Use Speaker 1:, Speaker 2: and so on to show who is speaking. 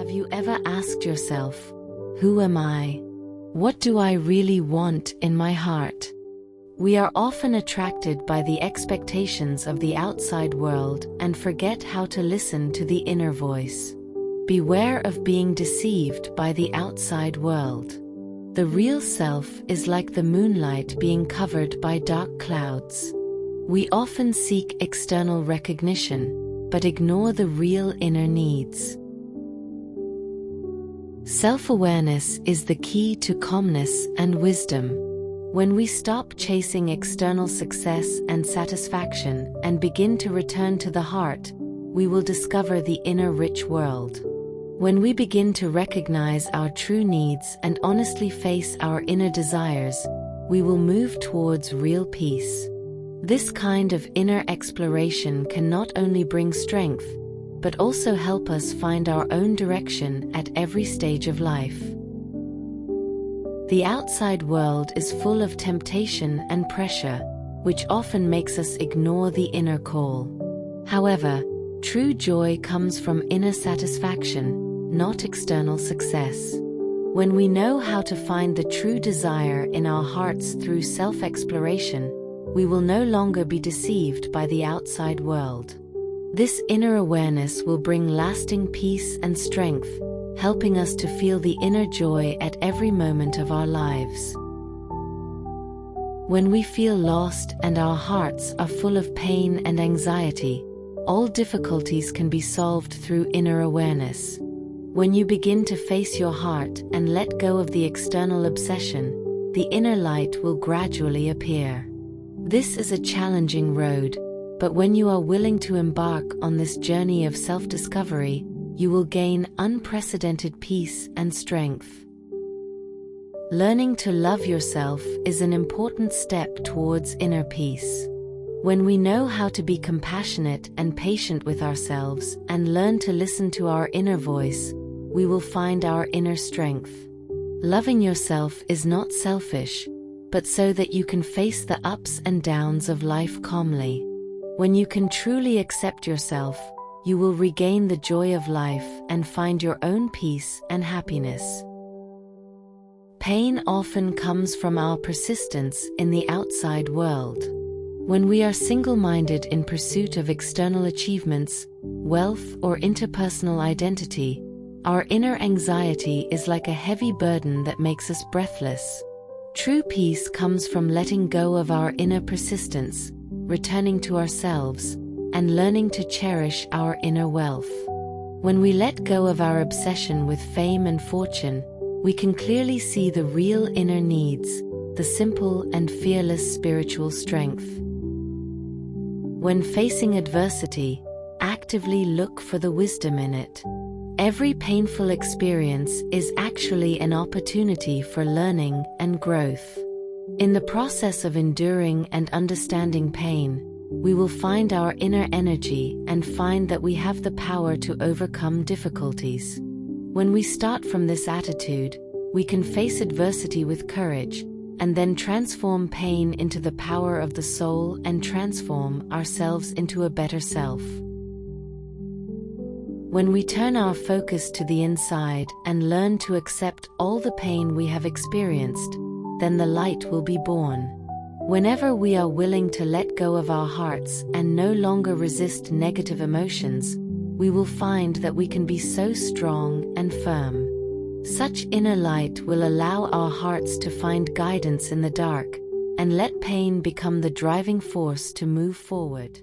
Speaker 1: Have you ever asked yourself, who am I? What do I really want in my heart? We are often attracted by the expectations of the outside world and forget how to listen to the inner voice. Beware of being deceived by the outside world. The real self is like the moonlight being covered by dark clouds. We often seek external recognition, but ignore the real inner needs. Self-awareness is the key to calmness and wisdom. When we stop chasing external success and satisfaction and begin to return to the heart, we will discover the inner rich world. When we begin to recognize our true needs and honestly face our inner desires, we will move towards real peace. This kind of inner exploration can not only bring strength, but also help us find our own direction at every stage of life. The outside world is full of temptation and pressure, which often makes us ignore the inner call. However, true joy comes from inner satisfaction, not external success. When we know how to find the true desire in our hearts through self-exploration, we will no longer be deceived by the outside world. This inner awareness will bring lasting peace and strength, helping us to feel the inner joy at every moment of our lives. When we feel lost and our hearts are full of pain and anxiety, all difficulties can be solved through inner awareness. When you begin to face your heart and let go of the external obsession, the inner light will gradually appear. This is a challenging road, but when you are willing to embark on this journey of self-discovery, you will gain unprecedented peace and strength. Learning to love yourself is an important step towards inner peace. When we know how to be compassionate and patient with ourselves and learn to listen to our inner voice, we will find our inner strength. Loving yourself is not selfish, but so that you can face the ups and downs of life calmly. When you can truly accept yourself, you will regain the joy of life and find your own peace and happiness. Pain often comes from our persistence in the outside world. When we are single-minded in pursuit of external achievements, wealth, or interpersonal identity, our inner anxiety is like a heavy burden that makes us breathless. True peace comes from letting go of our inner persistence, returning to ourselves, and learning to cherish our inner wealth. When we let go of our obsession with fame and fortune, we can clearly see the real inner needs, the simple and fearless spiritual strength. When facing adversity, actively look for the wisdom in it. Every painful experience is actually an opportunity for learning and growth. In the process of enduring and understanding pain, we will find our inner energy and find that we have the power to overcome difficulties. When we start from this attitude, we can face adversity with courage, and then transform pain into the power of the soul and transform ourselves into a better self. When we turn our focus to the inside and learn to accept all the pain we have experienced, then the light will be born. Whenever we are willing to let go of our hearts and no longer resist negative emotions, we will find that we can be so strong and firm. Such inner light will allow our hearts to find guidance in the dark, and let pain become the driving force to move forward.